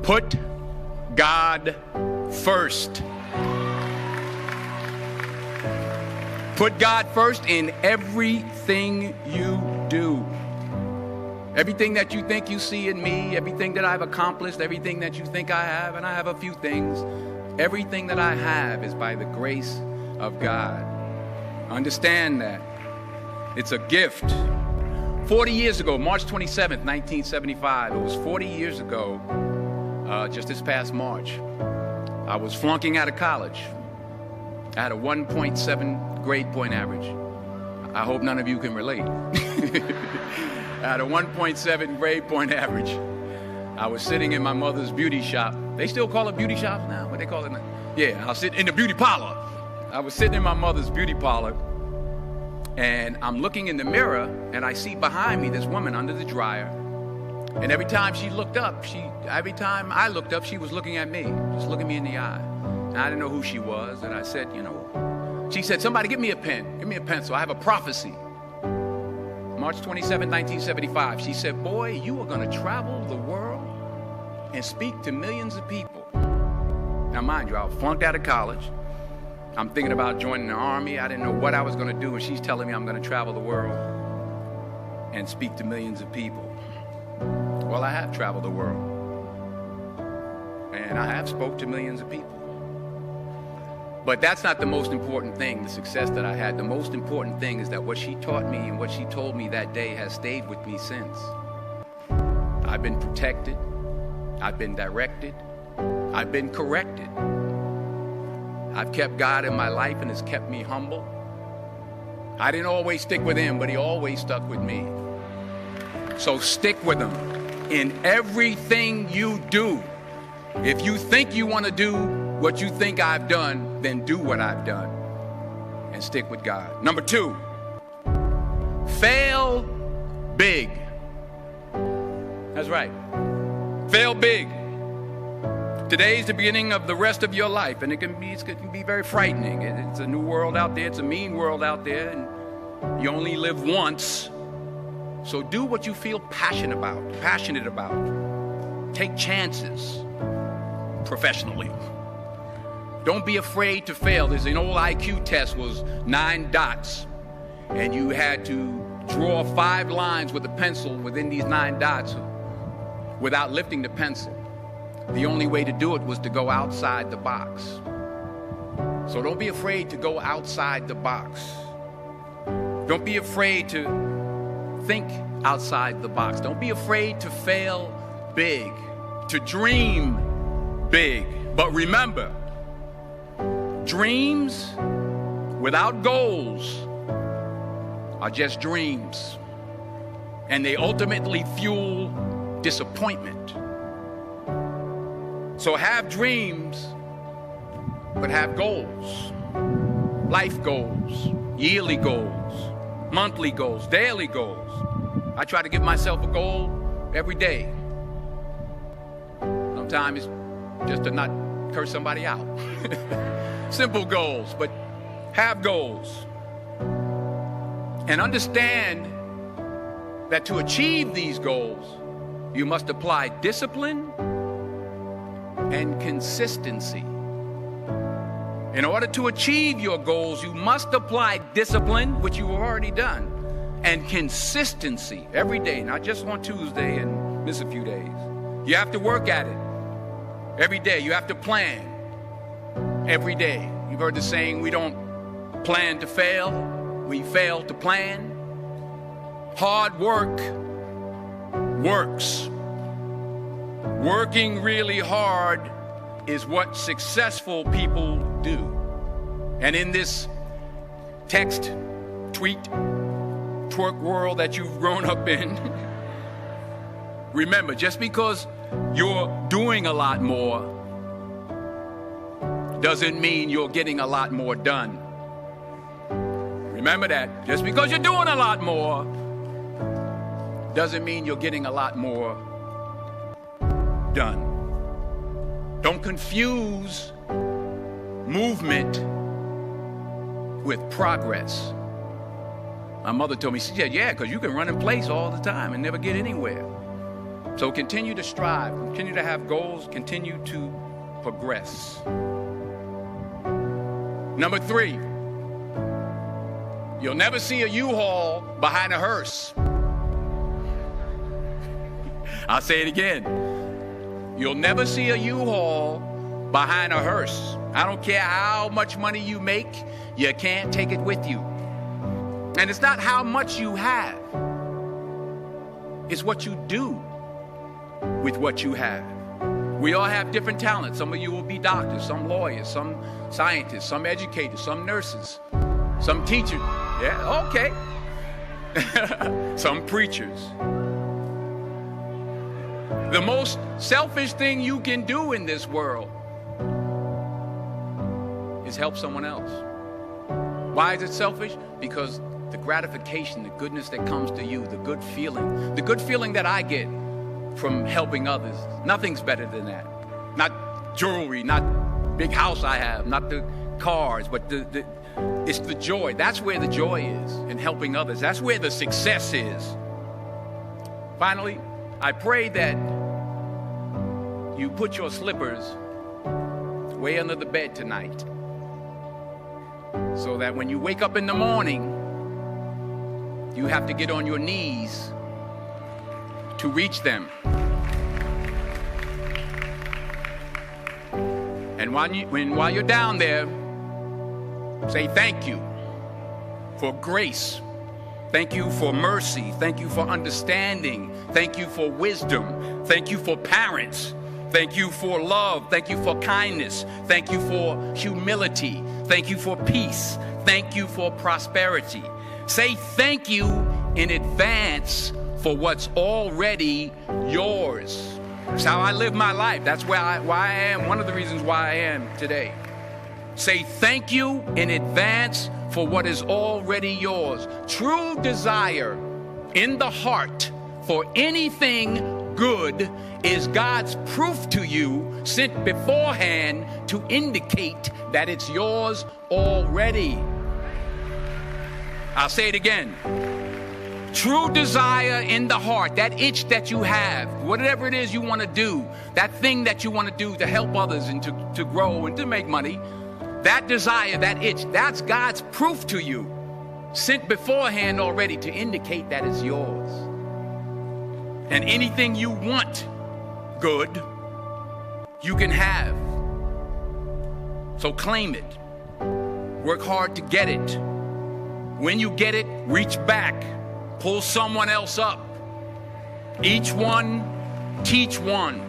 Put God first. Put God first in everything you do. Everything that you think you see in me, everything that I've accomplished, everything that you think I have, and I have a few things, everything that I have is by the grace of God. Understand that. It's a gift. 40 years ago, March 27th, 1975, it was 40 years ago, just this past March, I was flunking out of college. I had a 1.7 grade point average. I hope none of you can relate. I had a 1.7 grade point average. I was sitting in my mother's beauty shop. They still call it beauty shops now? What they call it now? Yeah, I was sitting in the beauty parlor. I was sitting in my mother's beauty parlor, and I'm looking in the mirror, and I see behind me this woman under the dryer. And every time I looked up, she was looking at me, just looking me in the eye. And I didn't know who she was, and I said, she said, somebody give me a pen, give me a pencil. I have a prophecy. March 27, 1975, she said, boy, you are going to travel the world and speak to millions of people. Now, mind you, I flunked out of college. I'm thinking about joining the army. I didn't know what I was going to do, and she's telling me I'm going to travel the world and speak to millions of people. Well, I have traveled the world, and I have spoke to millions of people. But that's not the most important thing, the success that I had. The most important thing is that what she taught me and what she told me that day has stayed with me since. I've been protected. I've been directed. I've been corrected. I've kept God in my life, and it's kept me humble. I didn't always stick with him, but he always stuck with me. So stick with him in everything you do. If you think you want to do what you think I've done, then do what I've done and stick with God. Number 2, fail big. That's right. Fail big. Today's the beginning of the rest of your life, and it can be very frightening. It's a new world out there. It's a mean world out there, and you only live once. So do what you feel passionate about. Take chances professionally. Don't be afraid to fail. There's an old IQ test, was 9 dots, and you had to draw 5 lines with a pencil within these 9 dots without lifting the pencil. The only way to do it was to go outside the box. So don't be afraid to go outside the box. Don't be afraid to think outside the box. Don't be afraid to fail big, to dream big. But remember, dreams without goals are just dreams, and they ultimately fuel disappointment. So have dreams, but have goals. Life goals, yearly goals, monthly goals, daily goals. I try to give myself a goal every day. Sometimes it's just to not curse somebody out. Simple goals, but have goals. And understand that to achieve these goals, you must apply discipline and consistency. In order to achieve your goals, you must apply discipline, which you've already done, and consistency every day, not just on Tuesday and miss a few days. You have to work at it every day. You have to plan every day. You've heard the saying, we don't plan to fail, we fail to plan. Hard work works. Working really hard is what successful people do. And in this text, tweet, twerk world that you've grown up in, remember, just because you're doing a lot more doesn't mean you're getting a lot more done. Remember that. Just because you're doing a lot more doesn't mean you're getting a lot more done. Don't confuse movement with progress. My mother told me, she said, yeah, because you can run in place all the time and never get anywhere. So continue to strive, continue to have goals, continue to progress. Number 3, you'll never see a U-Haul behind a hearse. I'll say it again. You'll never see a U-Haul behind a hearse. I don't care how much money you make, you can't take it with you. And it's not how much you have. It's what you do with what you have. We all have different talents. Some of you will be doctors, some lawyers, some scientists, some educators, some nurses, some teachers. Yeah, okay. Some preachers. The most selfish thing you can do in this world is help someone else. Why is it selfish? Because the gratification, the goodness that comes to you, the good feeling that I get from helping others, nothing's better than that. Not jewelry, not big house I have, not the cars, but it's the joy. That's where the joy is, in helping others. That's where the success is. Finally, I pray that you put your slippers way under the bed tonight, so that when you wake up in the morning, you have to get on your knees to reach them. And while you're down there, say thank you for grace. Thank you for mercy. Thank you for understanding. Thank you for wisdom. Thank you for parents. Thank you for love. Thank you for kindness. Thank you for humility. Thank you for peace. Thank you for prosperity. Say thank you in advance for what's already yours. That's how I live my life. That's why I am, one of the reasons why I am today. Say thank you in advance for what is already yours. True desire in the heart for anything good is God's proof to you, sent beforehand to indicate that it's yours already. I'll say it again. True desire in the heart, that itch that you have, whatever it is you want to do, that thing that you want to do to help others and to grow and to make money, that desire, that itch, that's God's proof to you, sent beforehand already to indicate that it's yours. And anything you want good, you can have. So claim it. Work hard to get it. When you get it, reach back. Pull someone else up. Each one, teach one.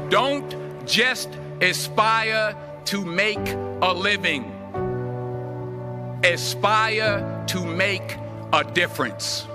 Don't just aspire to make a living. Aspire to make a difference.